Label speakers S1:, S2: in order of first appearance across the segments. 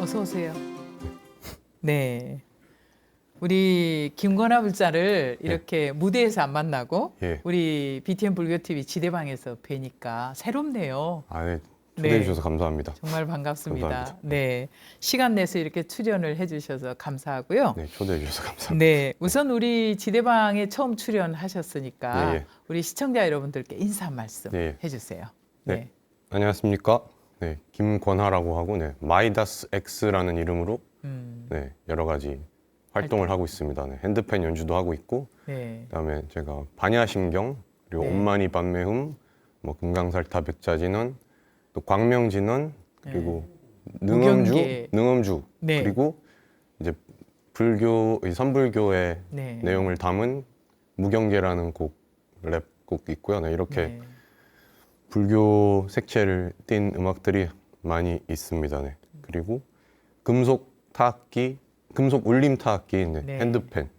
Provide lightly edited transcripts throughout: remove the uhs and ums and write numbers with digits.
S1: 어서 오세요. 네. 우리 김건아 불자를 이렇게 무대에서 안 만나고
S2: 예.
S1: 우리 BTN 불교TV 지대방에서 뵈니까 새롭네요.
S2: 네. 초대해
S1: 네.
S2: 주셔서 감사합니다.
S1: 정말 반갑습니다.
S2: 감사합니다.
S1: 네. 시간 내서 이렇게 출연을 해주셔서 감사하고요.
S2: 네, 초대해 주셔서 감사합니다.
S1: 네. 우선 우리 지대방에 처음 출연하셨으니까
S2: 예.
S1: 우리 시청자 여러분들께 인사 한 말씀
S2: 예.
S1: 해주세요.
S2: 네. 안녕하십니까? 네, 김권하라고 하고 마이다스 X라는 이름으로 네, 여러 가지 활동을 하고 있습니다. 네, 핸드펜 연주도 하고 있고,
S1: 네.
S2: 그다음에 제가 반야신경 그리고
S1: 네.
S2: 엄마니 반매흠, 뭐 금강살타 백자진원, 또 광명진원 그리고
S1: 무경계.
S2: 능엄주
S1: 네.
S2: 그리고 이제 불교 이 선불교의
S1: 네.
S2: 내용을 담은 무경계라는 곡 랩곡 있고요. 네, 이렇게
S1: 네.
S2: 불교 색채를 띤 음악들이 많이 있습니다. 네. 그리고 금속 타악기, 금속 울림 타악기,
S1: 네.
S2: 핸드펜,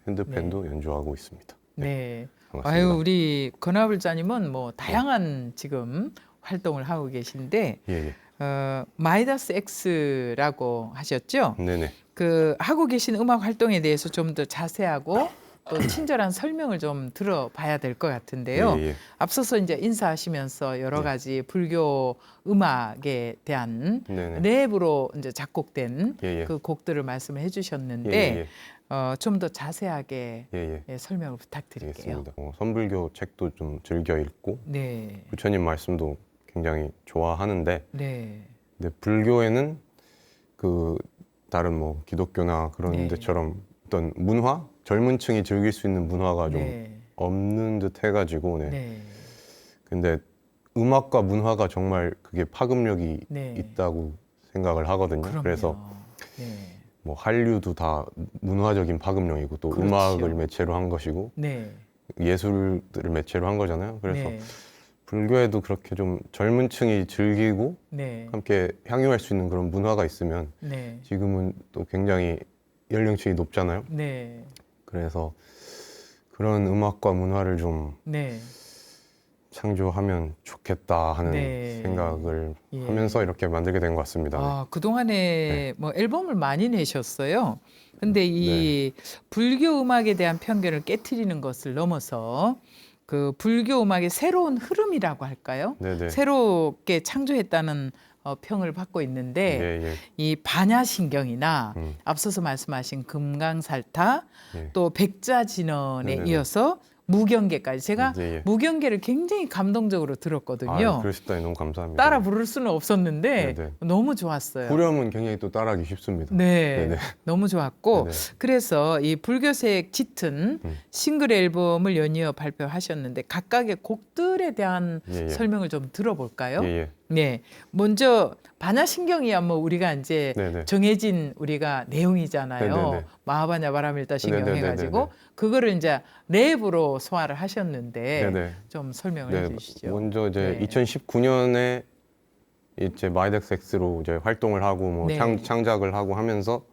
S2: 핸드펜도 연주하고 있습니다.
S1: 네.
S2: 반갑습니다.
S1: 아유, 우리 건화불자님은 뭐 다양한 지금 활동을 하고 계신데
S2: 예,
S1: 마이다스 X라고 하셨죠?
S2: 네네.
S1: 그 하고 계신 음악 활동에 대해서 좀 더 자세하고 또 친절한 설명을 좀 들어봐야 될 것 같은데요.
S2: 예, 예.
S1: 앞서서 이제 인사하시면서 여러 가지 불교 음악에 대한
S2: 네네.
S1: 랩으로 이제 작곡된
S2: 예, 예.
S1: 그 곡들을 말씀을 해주셨는데
S2: 예,
S1: 좀 더 자세하게
S2: 예.
S1: 설명을 부탁드릴게요.
S2: 알겠습니다. 선불교 책도 좀 즐겨 읽고
S1: 네,
S2: 부처님 말씀도 굉장히 좋아하는데,
S1: 네,
S2: 근데 불교에는 그 다른 뭐 기독교나 그런
S1: 네.
S2: 데처럼 어떤 문화, 젊은 층이 즐길 수 있는 문화가 좀
S1: 네,
S2: 없는 듯 해가지고, 네.
S1: 네,
S2: 근데 음악과 문화가 정말 그게 파급력이
S1: 네.
S2: 있다고 생각을 하거든요.
S1: 그럼요.
S2: 그래서
S1: 네,
S2: 뭐 한류도 다 문화적인 파급력이고 또
S1: 그렇죠.
S2: 음악을 매체로 한 것이고
S1: 네,
S2: 예술들을 매체로 한 거잖아요. 그래서
S1: 네,
S2: 불교에도 그렇게 좀 젊은 층이 즐기고
S1: 네,
S2: 함께 향유할 수 있는 그런 문화가 있으면,
S1: 네,
S2: 지금은 또 굉장히 연령층이 높잖아요.
S1: 네,
S2: 그래서 그런 음악과 문화를 좀
S1: 네.
S2: 창조하면 좋겠다 하는
S1: 네.
S2: 생각을
S1: 예.
S2: 하면서 이렇게 만들게 된 것 같습니다.
S1: 아, 그동안에 뭐 앨범을 많이 내셨어요. 근데 이 불교 음악에 대한 편견을 깨트리는 것을 넘어서 그 불교 음악의 새로운 흐름이라고 할까요?
S2: 네네.
S1: 새롭게 창조했다는 평을 받고 있는데
S2: 예.
S1: 이 반야신경이나
S2: 음.
S1: 앞서서 말씀하신 금강살타
S2: 예.
S1: 또 백자진언에
S2: 네네네.
S1: 이어서 무경계까지 제가
S2: 예.
S1: 무경계를 굉장히 감동적으로 들었거든요.
S2: 아, 그러시다니 너무 감사합니다.
S1: 따라 부를 수는 없었는데
S2: 네네.
S1: 너무 좋았어요.
S2: 후렴은 굉장히 또 따라하기 쉽습니다.
S1: 네,
S2: 네네.
S1: 너무 좋았고
S2: 네네.
S1: 그래서 이 불교색 짙은 싱글 앨범을 연이어 발표하셨는데 각각의 곡들에 대한
S2: 예.
S1: 설명을 좀 들어볼까요?
S2: 예.
S1: 네, 먼저 반야신경이야 뭐 우리가 이제
S2: 네네.
S1: 정해진 우리가 내용이잖아요.
S2: 네네네.
S1: 마하바냐 바라밀타 신경
S2: 네네네네네.
S1: 해가지고 그거를 이제 랩으로 소화를 하셨는데
S2: 네네.
S1: 좀 설명을
S2: 네.
S1: 해주시죠.
S2: 먼저 이제
S1: 네.
S2: 2019년에 이제 마이덱스 X로 이제 활동을 하고 뭐
S1: 네.
S2: 창작을 하고 하면서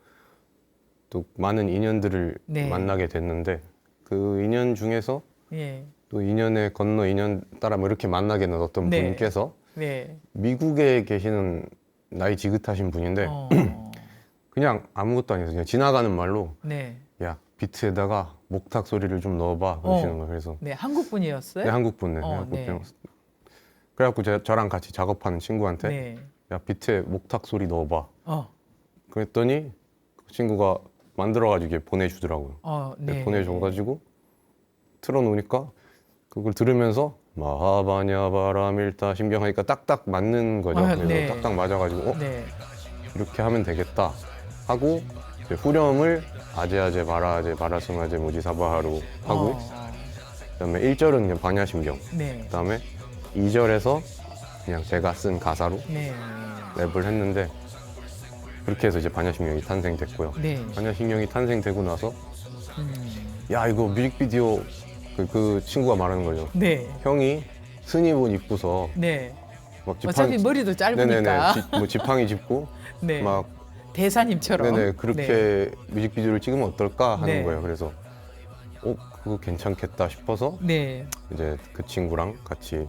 S2: 또 많은 인연들을
S1: 네.
S2: 만나게 됐는데, 그 인연 중에서
S1: 예,
S2: 또 인연에 건너 인연 따라 뭐 이렇게 만나게 된 어떤
S1: 네.
S2: 분께서
S1: 네,
S2: 미국에 계시는 나이 지긋하신 분인데 그냥 아무것도 아니어서 그냥 지나가는 말로
S1: 네,
S2: 야, 비트에다가 목탁 소리를 좀 넣어봐 그러시는 거예요. 그래서
S1: 네, 한국 분이었어요?
S2: 네, 한국 분네.
S1: 네.
S2: 그래갖고 저랑 같이 작업하는 친구한테
S1: 네,
S2: 야, 비트에 목탁 소리 넣어봐 그랬더니 그 친구가 만들어가지고 이렇게 보내주더라고요.
S1: 네,
S2: 보내줘가지고 틀어놓으니까 그걸 들으면서 마하바냐 바라밀타 심경하니까 딱딱 맞는 거죠. 그래서
S1: 네.
S2: 딱딱 맞아가지고
S1: 네,
S2: 이렇게 하면 되겠다 하고 이제 후렴을 아제아제 바라아제 바라승아제 모지사바하로 하고 그다음에 1절은 그냥 반야심경,
S1: 네,
S2: 그다음에 2절에서 그냥 제가 쓴 가사로
S1: 네,
S2: 랩을 했는데, 그렇게 해서 이제 반야심경이 탄생됐고요.
S1: 네,
S2: 반야심경이 탄생되고 나서 야, 이거 뮤직비디오 그 친구가 말하는 거죠.
S1: 네,
S2: 형이 스님 옷 입고서
S1: 네.
S2: 막
S1: 어차피 머리도 짧으니까.
S2: 뭐 지팡이 짚고
S1: 네,
S2: 막
S1: 대사님처럼.
S2: 그렇게 뮤직비디오를 찍으면 어떨까 하는
S1: 네.
S2: 거예요. 그래서 그거 괜찮겠다 싶어서
S1: 네,
S2: 이제 그 친구랑 같이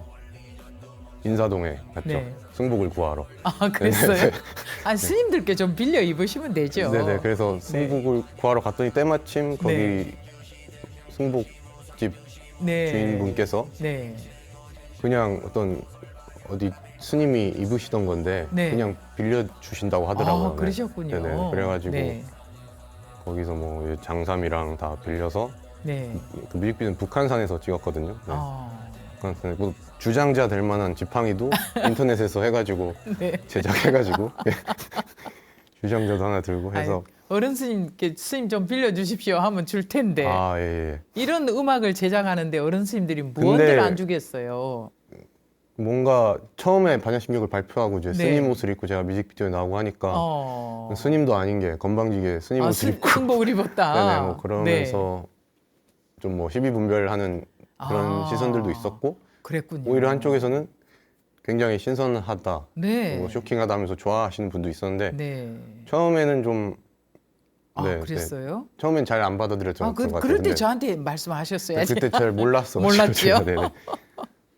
S2: 인사동에 갔죠.
S1: 네.
S2: 승복을 구하러.
S1: 아, 그랬어요? 아, 스님들께 좀 빌려 입으시면 되죠.
S2: 네네. 그래서 승복을 구하러 갔더니 때마침 거기
S1: 네.
S2: 승복집
S1: 네.
S2: 주인분께서
S1: 네.
S2: 그냥 어디 스님이 입으시던 건데
S1: 네.
S2: 그냥 빌려 주신다고 하더라고요.
S1: 아, 그러셨군요.
S2: 네네. 그래가지고
S1: 네.
S2: 거기서 뭐 장삼이랑 다 빌려서
S1: 네.
S2: 그 뮤직비디오는 북한산에서 찍었거든요. 네.
S1: 아,
S2: 북한산에 뭐 주장자 될 만한 지팡이도 인터넷에서 해가지고
S1: 네.
S2: 제작해가지고 주장자도 하나 들고 해서
S1: 아니, 어른 스님께 스님 좀 빌려 주십시오 하면 줄 텐데
S2: 아, 예, 예.
S1: 이런 음악을 제작하는데 어른 스님들이 무언들 안 주겠어요.
S2: 뭔가 처음에 반야심경을 발표하고 이제
S1: 네.
S2: 스님 옷을 입고 제가 뮤직비디오에 나오고 하니까 스님도 아닌 게 건방지게 스님
S1: 아,
S2: 옷을 입고
S1: 승복을 입었다.
S2: 네네 뭐 그러면서 좀 뭐 시비 분별하는 그런
S1: 아,
S2: 시선들도 있었고
S1: 그랬군요.
S2: 오히려 한쪽에서는 굉장히 신선하다,
S1: 네.
S2: 뭐 쇼킹하다 하면서 좋아하시는 분도 있었는데
S1: 네.
S2: 처음에는 좀
S1: 아,
S2: 네,
S1: 그랬어요?
S2: 처음엔 잘 안 받아들였던
S1: 아,
S2: 것 같아요.
S1: 그럴 때
S2: 근데
S1: 저한테 말씀하셨어야지.
S2: 그때 잘 몰랐어.
S1: 몰랐죠?
S2: 네네.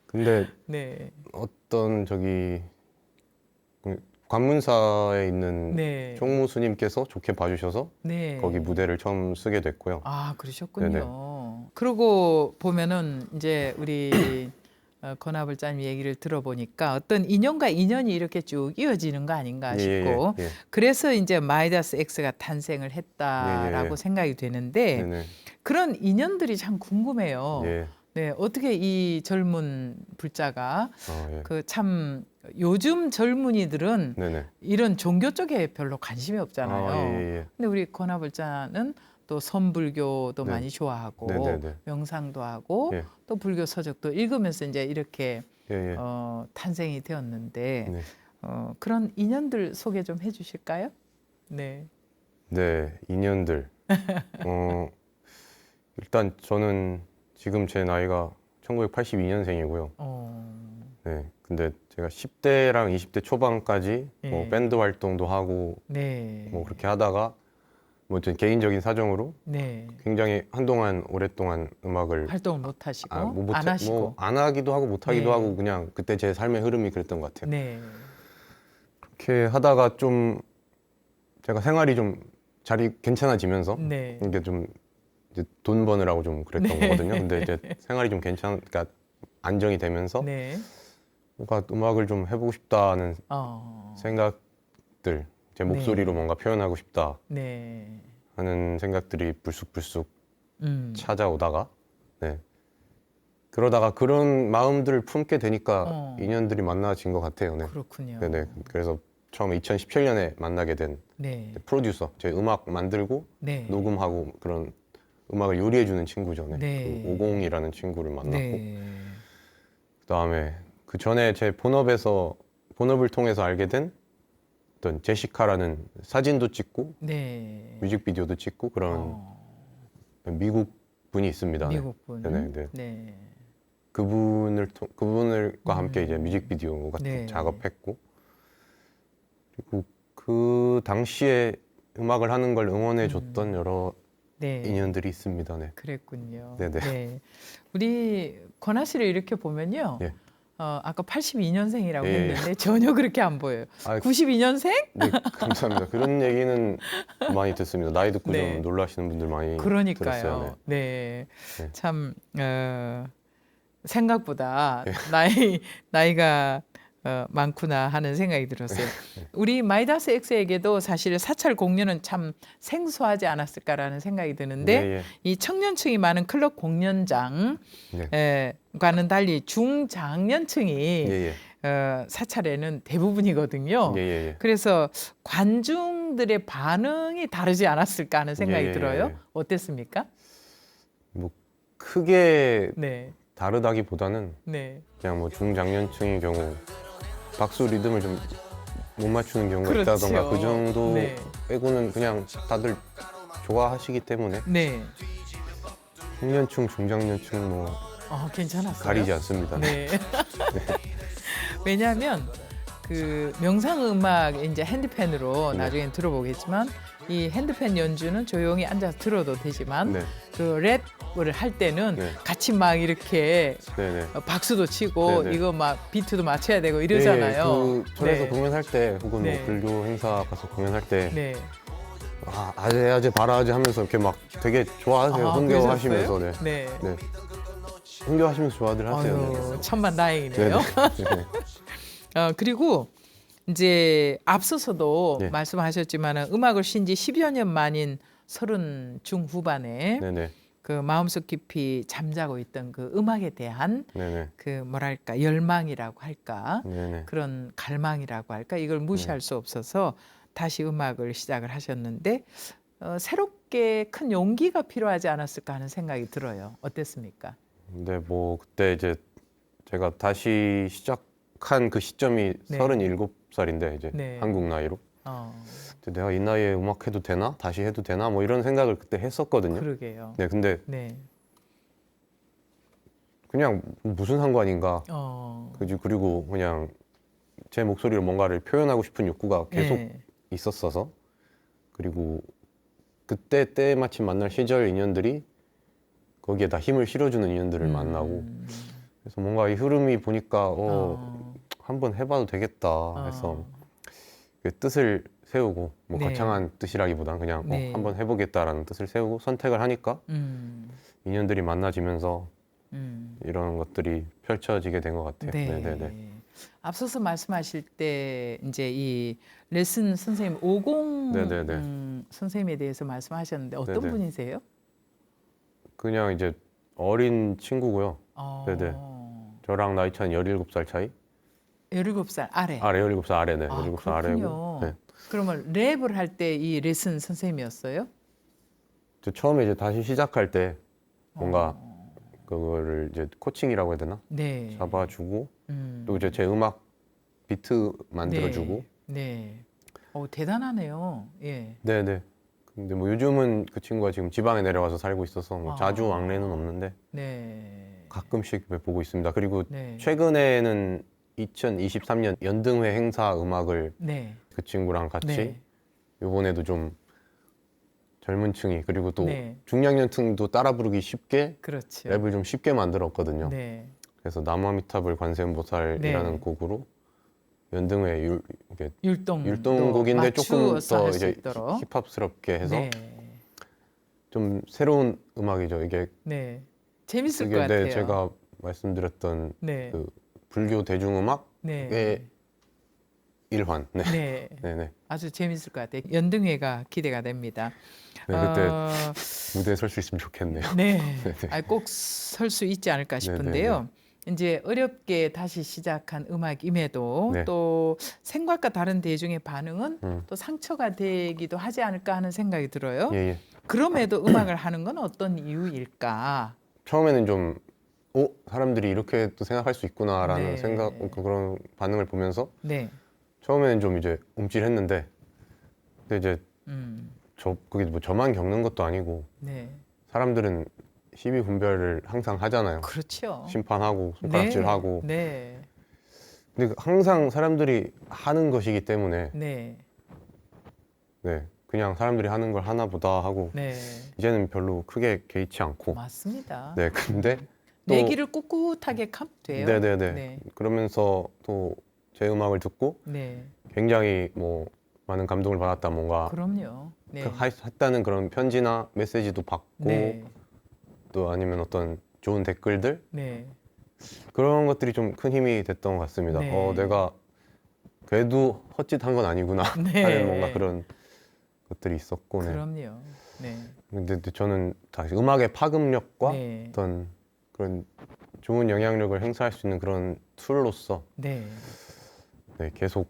S2: 근데
S1: 네.
S2: 어떤 저기 관문사에 있는
S1: 네.
S2: 총무 스님께서 좋게 봐주셔서
S1: 네.
S2: 거기 무대를 처음 쓰게 됐고요.
S1: 아, 그러셨군요.
S2: 네네.
S1: 그러고 보면은 이제 우리 권하불자님 얘기를 들어보니까 어떤 인연과 인연이 이렇게 쭉 이어지는 거 아닌가 싶고
S2: 예, 예.
S1: 그래서 이제 마이다스 X가 탄생을 했다라고
S2: 예, 예.
S1: 생각이 되는데
S2: 네네.
S1: 그런 인연들이 참 궁금해요.
S2: 예.
S1: 네, 어떻게 이 젊은 불자가
S2: 예.
S1: 그 참 요즘 젊은이들은
S2: 네네.
S1: 이런 종교 쪽에 별로 관심이 없잖아요.
S2: 예.
S1: 근데 우리 권하불자는 또 선불교도
S2: 네.
S1: 많이 좋아하고
S2: 네네네.
S1: 명상도 하고
S2: 예.
S1: 또 불교 서적도 읽으면서 이제 이렇게
S2: 예.
S1: 탄생이 되었는데
S2: 네.
S1: 그런 인연들 소개 좀 해주실까요? 네.
S2: 네, 인연들. 일단 저는 지금 제 나이가 1982년생이고요. 네, 근데 제가 10대랑 20대 초반까지 뭐
S1: 예.
S2: 밴드 활동도 하고
S1: 네.
S2: 뭐 그렇게 하다가 뭐 제 개인적인 사정으로
S1: 네.
S2: 굉장히 한동안 오랫동안 음악을
S1: 활동을 못 하시고
S2: 뭐
S1: 안 하시고.
S2: 뭐 안 하기도 하고 못 하기도
S1: 네.
S2: 하고 그냥 그때 제 삶의 흐름이 그랬던 것 같아요.
S1: 네.
S2: 그렇게 하다가 좀 제가 생활이 좀 잘 괜찮아지면서
S1: 네.
S2: 이게 좀 이제 돈 버느라고 좀 그랬던
S1: 네.
S2: 거거든요. 근데 이제 생활이 좀 그러니까 안정이 되면서
S1: 네.
S2: 뭔가 음악을 좀 해보고 싶다는 생각들, 제 목소리로
S1: 네.
S2: 뭔가 표현하고 싶다
S1: 네.
S2: 하는 생각들이 불쑥불쑥
S1: 음.
S2: 찾아오다가 네. 그러다가 그런 마음들을 품게 되니까 인연들이 만나진 것 같아요. 네.
S1: 그렇군요.
S2: 네네. 그래서 처음에 2017년에 만나게 된
S1: 네.
S2: 프로듀서, 제 음악 만들고
S1: 네.
S2: 녹음하고 그런 음악을 요리해주는 친구죠. 네.
S1: 네.
S2: 그 오공이라는 친구를 만났고
S1: 네.
S2: 그다음에 그 전에 제 본업을 통해서 알게 된 어떤 제시카라는 사진도 찍고
S1: 네.
S2: 뮤직비디오도 찍고 그런 미국 분이 있습니다. 네.
S1: 미국 분.
S2: 네.
S1: 네.
S2: 그분과 함께 이제 뮤직비디오 같은
S1: 네.
S2: 작업했고 그리고 그 당시에 음악을 하는 걸 응원해줬던 여러
S1: 네.
S2: 인연들이 있습니다. 네.
S1: 그랬군요.
S2: 네네.
S1: 네. 우리 권하 씨를 이렇게 보면요.
S2: 예.
S1: 아까 82년생이라고
S2: 예, 예.
S1: 했는데 전혀 그렇게 안 보여요.
S2: 아,
S1: 92년생?
S2: 네, 감사합니다. 그런 얘기는 많이 듣습니다. 나이 듣고
S1: 네.
S2: 좀 놀라시는 분들 많이
S1: 그러니까요.
S2: 들었어요.
S1: 네.
S2: 네.
S1: 참 생각보다
S2: 예.
S1: 나이가 많구나 하는 생각이 들었어요. 우리 마이다스 X에게도 사실 사찰 공연은 참 생소하지 않았을까라는 생각이 드는데
S2: 네, 예.
S1: 이 청년층이 많은 클럽 공연장
S2: 네.
S1: 과는 달리 중장년층이
S2: 예,
S1: 사찰에는 대부분이거든요.
S2: 예.
S1: 그래서 관중들의 반응이 다르지 않았을까 하는 생각이
S2: 예.
S1: 들어요. 어땠습니까?
S2: 뭐 크게
S1: 네,
S2: 다르다기보다는
S1: 네,
S2: 그냥 뭐 중장년층의 경우 박수 리듬을 좀 못 맞추는 경우가
S1: 그렇죠.
S2: 있다던가 그 정도
S1: 네.
S2: 빼고는 그냥 다들 좋아하시기 때문에
S1: 네.
S2: 청년층, 중장년층 뭐
S1: 괜찮았어요.
S2: 가리지 않습니다.
S1: 네. 왜냐하면 그 명상 음악 이제 핸드펜으로
S2: 네.
S1: 나중에 들어보겠지만 이 핸드펜 연주는 조용히 앉아서 들어도 되지만
S2: 네.
S1: 그 랩을 할 때는
S2: 네.
S1: 같이 막 이렇게
S2: 네네.
S1: 박수도 치고
S2: 네네.
S1: 이거 막 비트도 맞춰야 되고 이러잖아요.
S2: 그 절에서
S1: 네.
S2: 공연할 때 혹은
S1: 네.
S2: 뭐 불교 행사 가서 공연할 때
S1: 네.
S2: 아, 아재 바라지 하면서 이렇게 막 되게 좋아하세요.
S1: 아,
S2: 흥겨워하시면서
S1: 그러셨어요?
S2: 네.
S1: 네.
S2: 네. 흥겨워하시면서 좋아들 하세요.
S1: 아유,
S2: 네.
S1: 천만 다행이네요.
S2: 네네.
S1: 그리고 이제 앞서서도
S2: 네.
S1: 말씀하셨지만 음악을 쉰 지 10여 년 만인 30 중후반에
S2: 네네.
S1: 그 마음속 깊이 잠자고 있던 그 음악에 대한
S2: 네네.
S1: 그 뭐랄까 열망이라고 할까
S2: 네네.
S1: 그런 갈망이라고 할까 이걸 무시할 수 없어서 다시 음악을 시작을 하셨는데 새롭게 큰 용기가 필요하지 않았을까 하는 생각이 들어요. 어땠습니까?
S2: 근데 뭐 그때 이제 제가 다시 시작한 그 시점이
S1: 네.
S2: 37살인데 이제
S1: 네.
S2: 한국 나이로
S1: 어,
S2: 근데 내가 이 나이에 음악 해도 되나? 다시 해도 되나? 뭐 이런 생각을 그때 했었거든요.
S1: 그러게요.
S2: 네, 근데
S1: 네.
S2: 그냥 무슨 상관인가?
S1: 어,
S2: 그리고 그냥 제 목소리로 뭔가를 표현하고 싶은 욕구가 계속
S1: 네.
S2: 있었어서 그리고 그때 때마침 만날 시절 인연들이 거기에 다 힘을 실어주는 인연들을 만나고 그래서 뭔가 이 흐름이 보니까 한번 해봐도 되겠다 해서 그 뜻을 세우고 뭐
S1: 네.
S2: 거창한 뜻이라기보단 그냥
S1: 네.
S2: 한번 해보겠다라는 뜻을 세우고 선택을 하니까
S1: 음,
S2: 인연들이 만나지면서 이런 것들이 펼쳐지게 된 것 같아요.
S1: 네.
S2: 네네네.
S1: 앞서서 말씀하실 때 이제 이 레슨 선생님 50
S2: 네네네.
S1: 선생님에 대해서 말씀하셨는데 어떤
S2: 네네.
S1: 분이세요?
S2: 그냥 이제 어린 친구고요. 네네. 저랑 나이 차는 17살 차이?
S1: 17살 아래.
S2: 아래 17살 아래, 네.
S1: 아,
S2: 17살 아래고.
S1: 그렇군요.
S2: 네.
S1: 그러면 랩을 할 때 이 레슨 선생님이었어요?
S2: 저 처음에 이제 다시 시작할 때 뭔가 그거를 이제 코칭이라고 해야 되나?
S1: 네.
S2: 잡아주고
S1: 음,
S2: 또 이제 제 음악 비트 만들어주고.
S1: 네. 대단하네요. 예.
S2: 네네. 근데 뭐 요즘은 그 친구가 지금 지방에 내려와서 살고 있어서 뭐
S1: 아.
S2: 자주 왕래는 없는데
S1: 네.
S2: 가끔씩 보고 있습니다. 그리고
S1: 네.
S2: 최근에는 2023년 연등회 행사 음악을
S1: 네.
S2: 그 친구랑 같이
S1: 네.
S2: 요번에도 좀 젊은 층이 그리고 또
S1: 네.
S2: 중장년층도 따라 부르기 쉽게
S1: 그렇죠.
S2: 랩을 좀 쉽게 만들었거든요.
S1: 네.
S2: 그래서 나무아미타불 관세음보살이라는
S1: 네.
S2: 곡으로 연등회 이게
S1: 율동도
S2: 율동곡인데 조금
S1: 맞추어서
S2: 더
S1: 할 수
S2: 이제
S1: 있도록.
S2: 힙합스럽게 해서
S1: 네.
S2: 좀 새로운 음악이죠. 이게
S1: 네. 재밌을 것
S2: 이게
S1: 같아요.
S2: 네, 제가 말씀드렸던
S1: 네.
S2: 그 불교 대중음악의
S1: 네.
S2: 일환. 네.
S1: 네.
S2: 네네.
S1: 아주 재밌을 것 같아요. 연등회가 기대가 됩니다.
S2: 네, 그때
S1: 어,
S2: 무대에 설 수 있으면 좋겠네요.
S1: 네. 꼭 설 수 있지 않을까 싶은데요. 이제 어렵게 다시 시작한 음악임에도
S2: 네.
S1: 또 생각과 다른 대중의 반응은
S2: 음.
S1: 또 상처가 되기도 하지 않을까 하는 생각이 들어요.
S2: 예, 예.
S1: 그럼에도 음악을 하는 건 어떤 이유일까?
S2: 처음에는 좀 사람들이 이렇게 또 생각할 수 있구나라는
S1: 네.
S2: 생각 그런 반응을 보면서
S1: 네.
S2: 처음에는 좀 이제 움찔했는데 근데 이제
S1: 음.
S2: 그게 뭐 저만 겪는 것도 아니고
S1: 네.
S2: 사람들은 시비 분별을 항상 하잖아요.
S1: 그렇죠.
S2: 심판하고 손가락질하고.
S1: 네.
S2: 근데 항상 사람들이 하는 것이기 때문에
S1: 네.
S2: 네, 그냥 사람들이 하는 걸 하나 보다 하고
S1: 네.
S2: 이제는 별로 크게 개의치 않고
S1: 맞습니다.
S2: 네, 근데
S1: 내
S2: 또
S1: 길을 꿋꿋하게 가면 돼요.
S2: 네네네.
S1: 네.
S2: 그러면서 또 제 음악을 듣고
S1: 네.
S2: 굉장히 뭐 많은 감동을 받았다 뭔가
S1: 그럼요. 네.
S2: 했다는 그런 편지나 메시지도 받고
S1: 네.
S2: 또 아니면 어떤 좋은 댓글들
S1: 네.
S2: 그런 것들이 좀 큰 힘이 됐던 것 같습니다.
S1: 네.
S2: 내가 그래도 헛짓한 건 아니구나
S1: 네.
S2: 하는 뭔가 그런 것들이 있었고 네.
S1: 그럼요. 네.
S2: 근데 저는 다시 음악의 파급력과
S1: 네.
S2: 어떤 그런 좋은 영향력을 행사할 수 있는 그런 툴로서
S1: 네.
S2: 네, 계속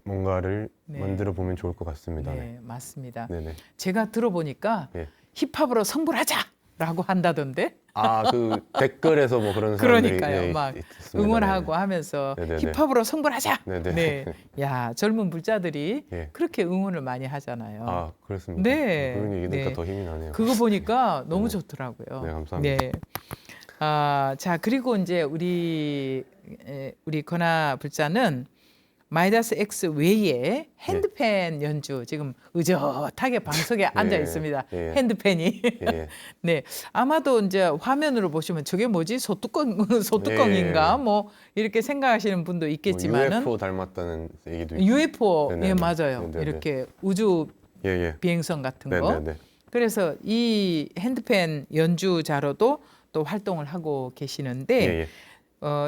S2: 뭔가를
S1: 네.
S2: 만들어 보면 좋을 것 같습니다.
S1: 네,
S2: 네.
S1: 맞습니다.
S2: 네네.
S1: 제가 들어보니까
S2: 예.
S1: 힙합으로 성불하자라고 한다던데.
S2: 그 댓글에서 뭐 그런 사람들이
S1: 그러니까요.
S2: 네,
S1: 막
S2: 있습니다.
S1: 응원하고
S2: 네네.
S1: 하면서
S2: 네네네.
S1: 힙합으로 성불하자.
S2: 네네.
S1: 네. 야, 젊은 불자들이
S2: 예.
S1: 그렇게 응원을 많이 하잖아요.
S2: 그렇습니다.
S1: 네.
S2: 그런 얘기니까
S1: 네.
S2: 더 힘이 나네요.
S1: 그거 보니까 너무
S2: 네네.
S1: 좋더라고요.
S2: 네, 감사합니다.
S1: 네. 자, 그리고 이제 우리 권하 불자는 마이다스 X 외에 핸드펜 연주 지금 의젓하게 방석에 앉아 있습니다.
S2: 예.
S1: 핸드펜이.
S2: 예.
S1: 네, 아마도 이제 화면으로 보시면 저게 뭐지? 소뚜껑인가?
S2: 예.
S1: 뭐 이렇게 생각하시는 분도
S2: 뭐
S1: 있겠지만은
S2: UFO 닮았다는 얘기도 있고.
S1: UFO,
S2: 네네네.
S1: 예, 맞아요.
S2: 네네네.
S1: 이렇게 우주
S2: 예, 예.
S1: 비행선 같은 거.
S2: 네네네.
S1: 그래서 이 핸드펜 연주자로도 또 활동을 하고 계시는데
S2: 예, 예.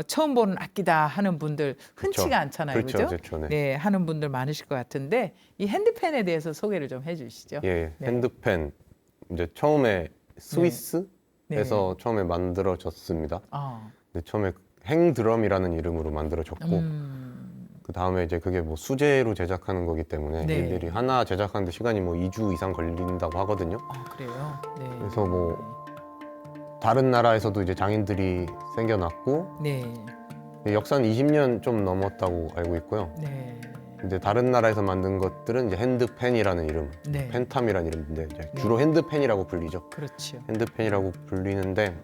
S1: 처음 보는 악기다 하는 분들 흔치가
S2: 그쵸.
S1: 않잖아요,
S2: 그렇죠,
S1: 그죠?
S2: 그렇죠. 네.
S1: 네, 하는 분들 많으실 것 같은데 이 핸드펜에 대해서 소개를 좀 해주시죠.
S2: 예,
S1: 네.
S2: 핸드펜 이제 처음에 스위스에서
S1: 네.
S2: 처음에 만들어졌습니다.
S1: 어,
S2: 근데 처음에 행드럼이라는 이름으로 만들어졌고 그 다음에 이제 그게 뭐 수제로 제작하는 거기 때문에
S1: 네.
S2: 일일이 하나 제작하는데 시간이 뭐 2주 이상 걸린다고 하거든요.
S1: 그래요. 네.
S2: 그래서 뭐 다른 나라에서도 이제 장인들이 생겨났고
S1: 네,
S2: 역사는 20년 좀 넘었다고 알고 있고요.
S1: 네,
S2: 이제 다른 나라에서 만든 것들은 이제 핸드펜이라는 이름,
S1: 네.
S2: 펜탐이라는 이름인데 이제 주로 핸드펜이라고 불리죠.
S1: 그렇죠.
S2: 핸드펜이라고 불리는데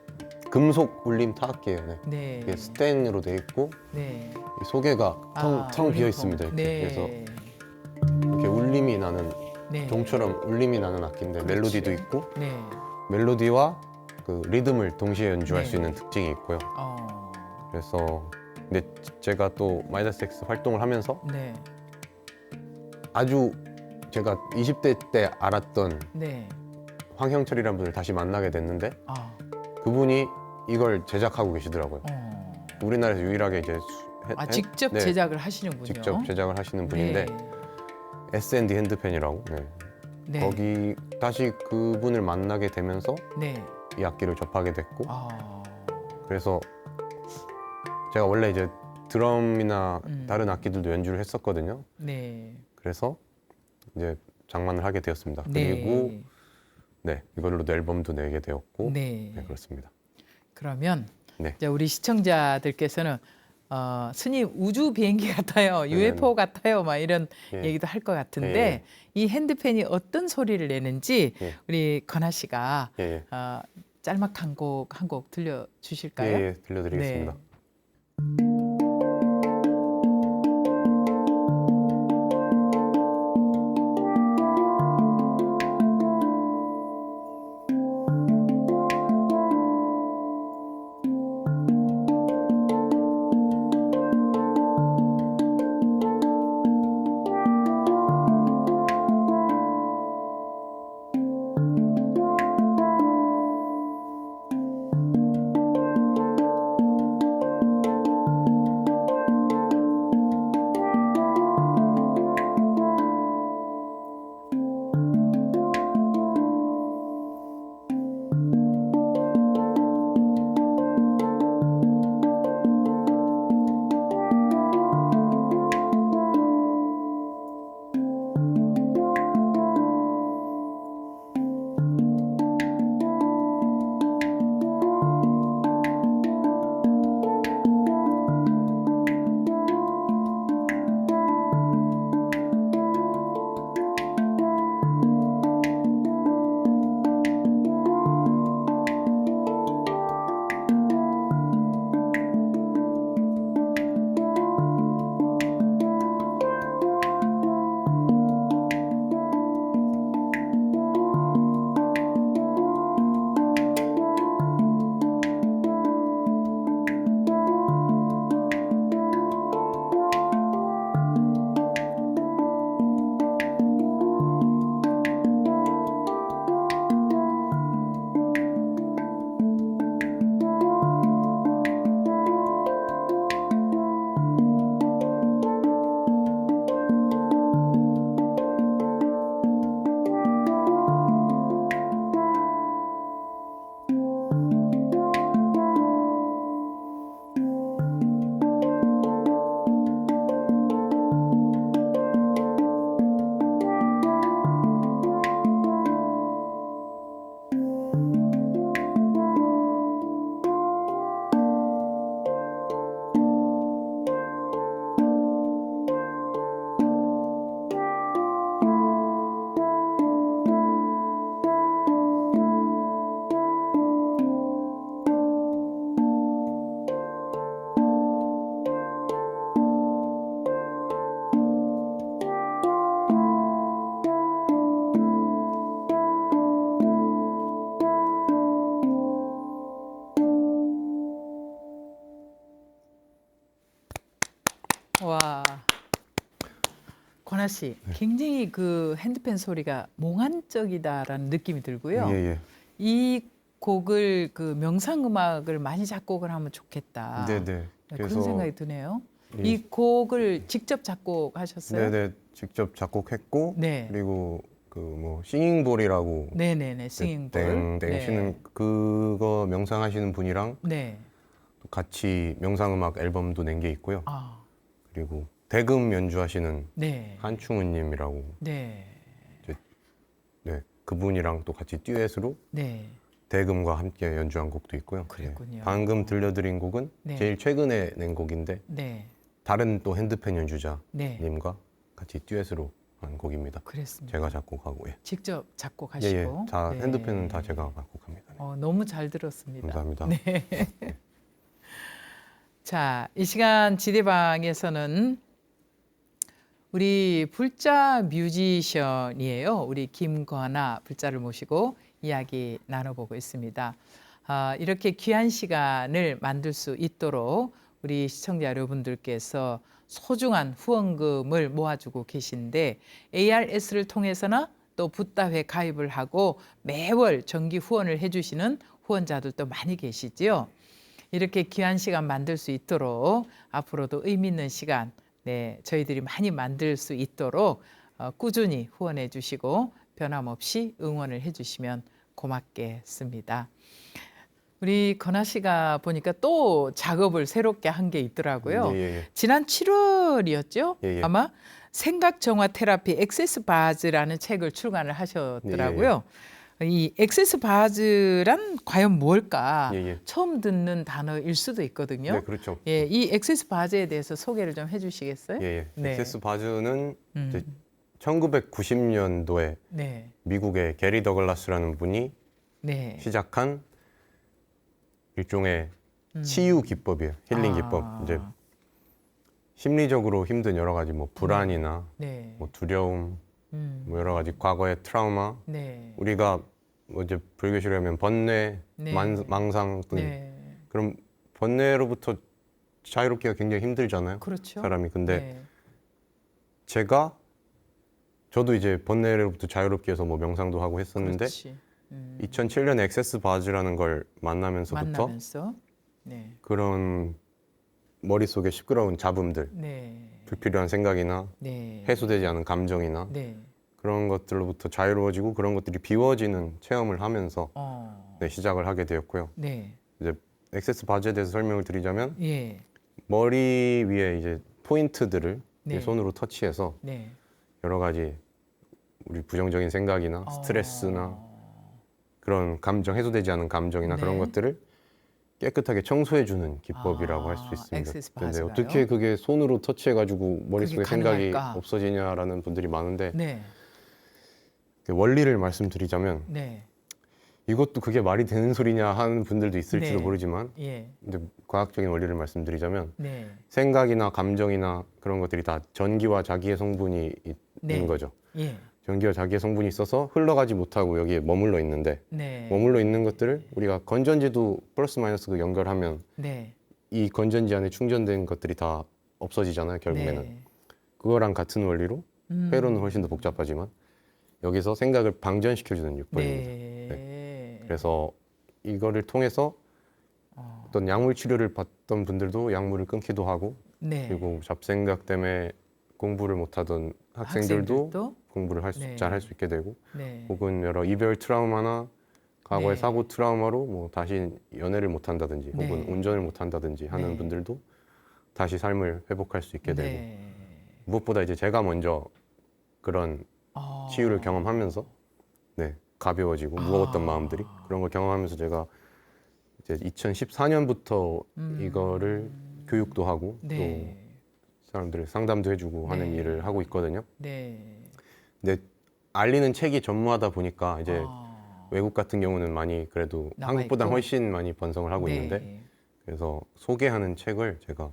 S2: 금속 울림 타악기예요. 네.
S1: 네,
S2: 이게 스텐으로 돼 있고
S1: 네.
S2: 이 소개가 텅 비어
S1: 울림통.
S2: 있습니다. 이렇게.
S1: 네.
S2: 그래서 이렇게 울림이 나는
S1: 네.
S2: 종처럼 울림이 나는 악기인데
S1: 그렇죠.
S2: 멜로디도 있고
S1: 네.
S2: 멜로디와 그 리듬을 동시에 연주할
S1: 네.
S2: 수 있는 특징이 있고요.
S1: 어,
S2: 그래서 근데 제가 또 마이다스 X 활동을 하면서
S1: 네,
S2: 아주 제가 20대 때 알았던
S1: 네.
S2: 황형철이라는 분을 다시 만나게 됐는데
S1: 아,
S2: 그분이 이걸 제작하고 계시더라고요. 우리나라에서 유일하게 이제
S1: 직접
S2: 네,
S1: 제작을 하시는군요.
S2: 직접 제작을 하시는 분인데
S1: 네.
S2: S&D 핸드펜이라고 네.
S1: 네.
S2: 거기 다시 그분을 만나게 되면서
S1: 네.
S2: 이 악기를 접하게 됐고
S1: 아,
S2: 그래서 제가 원래 이제 드럼이나
S1: 음.
S2: 다른 악기들도 연주를 했었거든요.
S1: 네.
S2: 그래서 이제 장만을 하게 되었습니다.
S1: 네.
S2: 그리고 네 이걸로도 앨범도 내게 되었고
S1: 네.
S2: 네, 그렇습니다.
S1: 그러면
S2: 네.
S1: 이제 우리 시청자들께서는 스님 우주 비행기 같아요,
S2: 네.
S1: UFO 같아요, 막 이런
S2: 예.
S1: 얘기도 할 것 같은데
S2: 예.
S1: 이 핸드펜이 어떤 소리를 내는지
S2: 예.
S1: 우리 건하 씨가
S2: 예, 예.
S1: 짤막 한 곡 들려 주실까요?
S2: 예, 들려드리겠습니다.
S1: 네. 건아 씨, 굉장히 그 핸드폰 소리가 몽환적이다라는 느낌이 들고요.
S2: 예, 예.
S1: 이 곡을 그 명상 음악을 많이 작곡을 하면 좋겠다.
S2: 네, 네.
S1: 그런 생각이 드네요.
S2: 예.
S1: 이 곡을 직접 작곡하셨어요?
S2: 네, 네. 직접 작곡했고
S1: 네.
S2: 그리고 그 뭐 싱잉볼이라고
S1: 네네네. 싱잉볼.
S2: 땡땡
S1: 네.
S2: 치는 그거 명상하시는 분이랑
S1: 네.
S2: 또 같이 명상음악 앨범도 낸 게 있고요.
S1: 아,
S2: 그리고 대금 연주하시는
S1: 네.
S2: 한충은님이라고
S1: 네.
S2: 네 그분이랑 또 같이 듀엣으로
S1: 네.
S2: 대금과 함께 연주한 곡도 있고요.
S1: 그랬군요.
S2: 네. 방금 들려드린 곡은
S1: 네.
S2: 제일 최근에 낸 곡인데
S1: 네.
S2: 다른 또 핸드폰 연주자님과
S1: 네.
S2: 같이 듀엣으로 한 곡입니다.
S1: 그랬습니다.
S2: 제가 작곡하고 예.
S1: 직접
S2: 예,
S1: 작곡하시고.
S2: 예. 다
S1: 네.
S2: 핸드폰은 다 제가 작곡합니다. 네.
S1: 너무 잘 들었습니다.
S2: 감사합니다.
S1: 네. 자, 이 시간 지대방에서는 우리 불자 뮤지션이에요. 우리 김건아 불자를 모시고 이야기 나눠보고 있습니다. 이렇게 귀한 시간을 만들 수 있도록 우리 시청자 여러분들께서 소중한 후원금을 모아주고 계신데 ARS를 통해서나 또 붓다회 가입을 하고 매월 정기 후원을 해주시는 후원자들도 많이 계시지요. 이렇게 귀한 시간 만들 수 있도록 앞으로도 의미 있는 시간 저희들이 많이 만들 수 있도록 꾸준히 후원해 주시고 변함없이 응원을 해 주시면 고맙겠습니다. 우리 건아 씨가 보니까 또 작업을 새롭게 한 게 있더라고요.
S2: 예, 예, 예.
S1: 지난 7월이었죠?
S2: 예, 예.
S1: 아마 생각 정화 테라피 액세스 바즈라는 책을 출간을 하셨더라고요. 이 액세스 바즈란 과연 뭘까?
S2: 예, 예.
S1: 처음 듣는 단어일 수도 있거든요.
S2: 네, 그렇죠.
S1: 예, 이 액세스 바즈에 대해서 소개를 좀 해주시겠어요?
S2: 예, 예.
S1: 네.
S2: 액세스 바즈는 이제
S1: 음,
S2: 1990년도에
S1: 네,
S2: 미국의 게리 더글라스라는 분이
S1: 네.
S2: 시작한 일종의 치유 기법이에요. 힐링 기법. 이제 심리적으로 힘든 여러 가지 뭐 불안이나
S1: 네,
S2: 뭐 두려움,
S1: 음,
S2: 뭐 여러 가지 과거의 트라우마,
S1: 네,
S2: 우리가 뭐 이제 불교시로 하면 번뇌,
S1: 네.
S2: 망상 등
S1: 네,
S2: 그런 번뇌로부터 자유롭기가 굉장히 힘들잖아요.
S1: 그렇죠.
S2: 사람이. 근데
S1: 네,
S2: 저도 이제 번뇌로부터 자유롭기 위해서 뭐 명상도 하고 했었는데
S1: 그렇지.
S2: 2007년에 액세스 바즈라는 걸 만나면서부터
S1: 만나면서, 네,
S2: 그런 머릿속에 시끄러운 잡음들,
S1: 네,
S2: 불필요한 생각이나
S1: 네,
S2: 해소되지 않은 감정이나
S1: 네,
S2: 그런 것들로부터 자유로워지고 그런 것들이 비워지는 체험을 하면서 네, 시작을 하게 되었고요.
S1: 네,
S2: 이제 액세스 바즈에 대해서 설명을 드리자면
S1: 예,
S2: 머리 위에 이제 포인트들을
S1: 네.
S2: 손으로 터치해서
S1: 네.
S2: 여러 가지 우리 부정적인 생각이나 스트레스나 그런 감정, 해소되지 않은 감정이나
S1: 네.
S2: 그런 것들을 깨끗하게 청소해주는 기법이라고 할 수 있습니다.
S1: 액세스
S2: 근데
S1: 바즈가요?
S2: 어떻게 그게 손으로 터치해가지고 머릿속에
S1: 그게
S2: 생각이
S1: 가능할까?
S2: 없어지냐라는 분들이 많은데
S1: 네,
S2: 그 원리를 말씀드리자면
S1: 네,
S2: 이것도 그게 말이 되는 소리냐 하는 분들도 있을지도
S1: 네.
S2: 모르지만
S1: 예,
S2: 근데 과학적인 원리를 말씀드리자면
S1: 네,
S2: 생각이나 감정이나 그런 것들이 다 전기와 자기의 성분이 있는
S1: 네.
S2: 거죠.
S1: 예,
S2: 전기와 자기의 성분이 있어서 흘러가지 못하고 여기에 머물러 있는데
S1: 네,
S2: 머물러 있는 것들을 우리가 건전지도 플러스 마이너스 그 연결하면
S1: 네,
S2: 이 건전지 안에 충전된 것들이 다 없어지잖아요. 결국에는
S1: 네.
S2: 그거랑 같은 원리로 회로는 훨씬 더 복잡하지만 여기서 생각을 방전시켜주는 요법입니다.
S1: 네.
S2: 그래서 이거를 통해서 어떤 약물 치료를 받던 분들도 약물을 끊기도 하고
S1: 네.
S2: 그리고 잡생각 때문에 공부를 못하던 학생들도 공부를
S1: 네.
S2: 잘 할 수 있게 되고
S1: 네.
S2: 혹은 여러 이별 트라우마나 과거의
S1: 네.
S2: 사고 트라우마로 뭐 다시 연애를 못한다든지
S1: 네.
S2: 혹은 운전을 못한다든지 하는
S1: 네.
S2: 분들도 다시 삶을 회복할 수 있게 되고
S1: 네.
S2: 무엇보다 이제 제가 먼저 그런 치유를 경험하면서 네, 가벼워지고 무거웠던 마음들이 그런 걸 경험하면서 제가 이제 2014년부터 이거를 교육도 하고
S1: 네.
S2: 또 사람들 상담도 해주고 하는
S1: 네.
S2: 일을 하고 있거든요.
S1: 네.
S2: 근데 알리는 책이 전무하다 보니까 이제
S1: 아.
S2: 외국 같은 경우는 많이 그래도
S1: 나와
S2: 한국보다
S1: 있고.
S2: 훨씬 많이 번성을 하고
S1: 네.
S2: 있는데 그래서 소개하는 책을 제가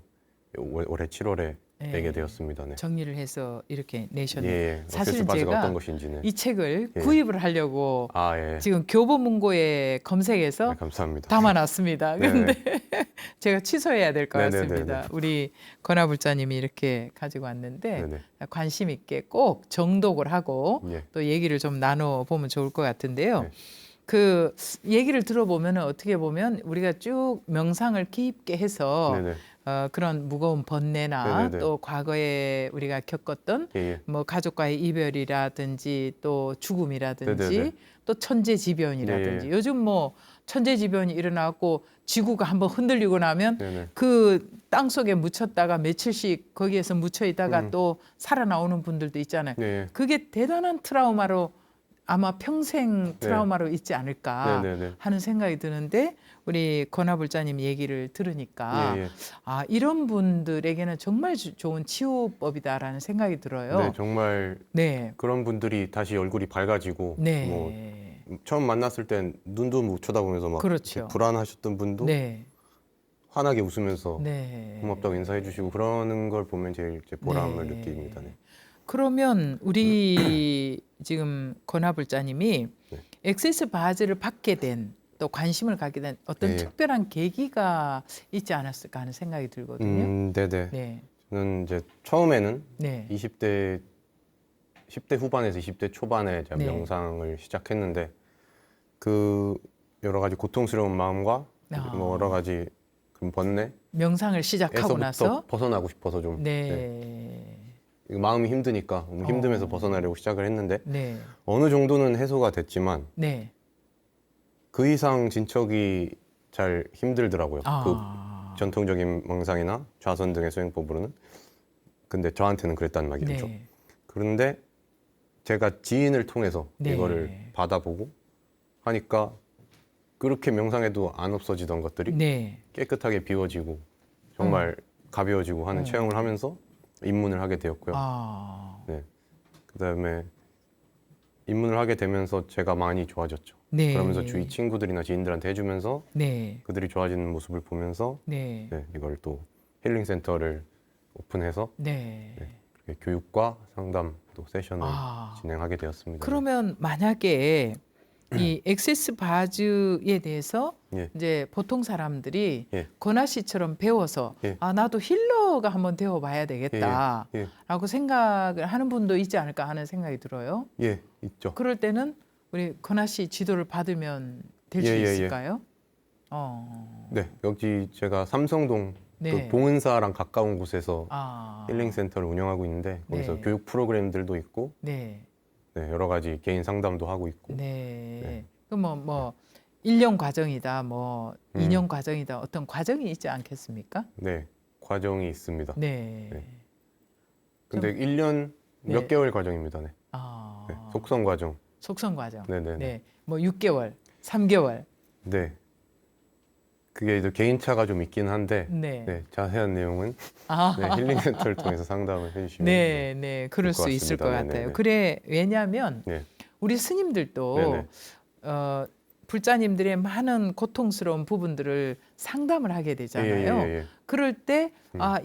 S2: 올해 7월에
S1: 예.
S2: 내게 되었습니다. 네.
S1: 정리를 해서 이렇게
S2: 예,
S1: 내셨네요.
S2: 예.
S1: 사실은
S2: 엑세스 바즈가
S1: 제가
S2: 어떤 것인지는.
S1: 이 책을
S2: 예.
S1: 구입을 하려고
S2: 아, 예.
S1: 지금 교보문고에 검색해서
S2: 네, 감사합니다.
S1: 담아놨습니다.
S2: 네,
S1: 근데
S2: 네.
S1: 제가 취소해야 될 것
S2: 네, 네,
S1: 같습니다.
S2: 네, 네.
S1: 우리 권하불자님이 이렇게 가지고 왔는데
S2: 네, 네.
S1: 관심 있게 꼭 정독을 하고
S2: 예.
S1: 또 얘기를 좀 나눠보면 좋을 것 같은데요.
S2: 네.
S1: 그 얘기를 들어보면 어떻게 보면 우리가 쭉 명상을 깊게 해서
S2: 네, 네.
S1: 그런 무거운 번뇌나
S2: 네네네.
S1: 또 과거에 우리가 겪었던
S2: 예, 예.
S1: 뭐 가족과의 이별이라든지 또 죽음이라든지
S2: 네네네.
S1: 또 천재지변이라든지
S2: 예, 예.
S1: 요즘 뭐 천재지변이 일어나고 지구가 한번 흔들리고 나면
S2: 네네.
S1: 그 땅속에 묻혔다가 며칠씩 거기에서 묻혀 있다가
S2: 음.
S1: 또 살아나오는 분들도 있잖아요.
S2: 네.
S1: 그게 대단한 트라우마로 아마 평생 트라우마로 있지 않을까
S2: 네네네.
S1: 하는 생각이 드는데 우리 권하불자님 얘기를 들으니까
S2: 예, 예.
S1: 아 이런 분들에게는 정말 좋은 치유법이다라는 생각이 들어요.
S2: 네, 정말
S1: 네,
S2: 그런 분들이 다시 얼굴이 밝아지고 뭐
S1: 네,
S2: 처음 만났을 땐 눈도 못 쳐다보면서 막
S1: 그렇죠.
S2: 이렇게 불안하셨던 분도
S1: 네,
S2: 환하게 웃으면서
S1: 네.
S2: 고맙다고 인사해 주시고 그러는 걸 보면 제일 이제 보람을
S1: 네.
S2: 느낍니다. 네.
S1: 그러면 우리 지금 권하불자님이
S2: 네.
S1: 엑세스 바즈를 받게 된 또 관심을 갖게 된 어떤
S2: 네.
S1: 특별한 계기가 있지 않았을까 하는 생각이 들거든요.
S2: 네네.
S1: 네,
S2: 저는 이제 처음에는
S1: 네,
S2: 10대 후반에서 20대 초반에 제가
S1: 네.
S2: 명상을 시작했는데 그 여러 가지 고통스러운 마음과
S1: 아.
S2: 뭐 여러 가지 그런 번뇌에서부터
S1: 명상을 시작하고 나서
S2: 벗어나고 싶어서 좀
S1: 네,
S2: 이거 마음이 힘드니까 너무 힘듦에서 벗어나려고 시작을 했는데
S1: 네,
S2: 어느 정도는 해소가 됐지만
S1: 네.
S2: 그 이상 진척이 잘 힘들더라고요.
S1: 아,
S2: 그 전통적인 명상이나 좌선 등의 수행법으로는. 근데 저한테는 그랬단 말이죠.
S1: 네,
S2: 그런데 제가 지인을 통해서
S1: 네.
S2: 이거를 받아보고 하니까 그렇게 명상해도 안 없어지던 것들이
S1: 네,
S2: 깨끗하게 비워지고 정말 가벼워지고 하는 체험을 하면서 입문을 하게 되었고요.
S1: 아,
S2: 네. 그다음에 입문을 하게 되면서 제가 많이 좋아졌죠.
S1: 네,
S2: 그러면서 주위 친구들이나 지인들한테 해주면서
S1: 네,
S2: 그들이 좋아지는 모습을 보면서
S1: 네,
S2: 네, 이걸 또 힐링 센터를 오픈해서
S1: 네.
S2: 그렇게 교육과 상담 또 세션을
S1: 아,
S2: 진행하게 되었습니다.
S1: 그러면 만약에 이 엑세스 바즈에 대해서
S2: 예.
S1: 이제 보통 사람들이
S2: 예.
S1: 권하 씨처럼 배워서
S2: 예.
S1: 아 나도 힐러가 한번 되어봐야 되겠다라고
S2: 예.
S1: 생각을 하는 분도 있지 않을까 하는 생각이 들어요.
S2: 예, 있죠.
S1: 그럴 때는 우리 권하 씨 지도를 받으면 될 수
S2: 예, 예, 예.
S1: 있을까요?
S2: 네, 여기 제가 삼성동
S1: 네.
S2: 그 봉은사랑 가까운 곳에서
S1: 아,
S2: 힐링 센터를 운영하고 있는데 거기서
S1: 네.
S2: 교육 프로그램들도 있고
S1: 네,
S2: 네, 여러 가지 개인 상담도 하고 있고
S1: 네.
S2: 네.
S1: 그럼 뭐 1년 과정이다, 뭐
S2: 음.
S1: 2년 과정이다, 어떤 과정이 있지 않겠습니까?
S2: 네, 과정이 있습니다.
S1: 네.
S2: 네. 근데 1년
S1: 네.
S2: 몇 개월 과정입니다. 네.
S1: 아,
S2: 네, 속성 과정.
S1: 속성 과정.
S2: 네네네.
S1: 네. 뭐 6개월, 3개월.
S2: 네. 그게 이제 개인차가 좀 있긴 한데
S1: 네.
S2: 네, 자세한 내용은
S1: 아,
S2: 네, 힐링 센터를 통해서 상담을 해주시면
S1: 네, 네. 그럴
S2: 것
S1: 수 있을 것
S2: 같습니다.
S1: 같아요.
S2: 네네네.
S1: 그래, 왜냐하면
S2: 네.
S1: 우리 스님들도
S2: 네네.
S1: 불자님들의 많은 고통스러운 부분들을 상담을 하게 되잖아요.
S2: 예.
S1: 그럴 때, 아,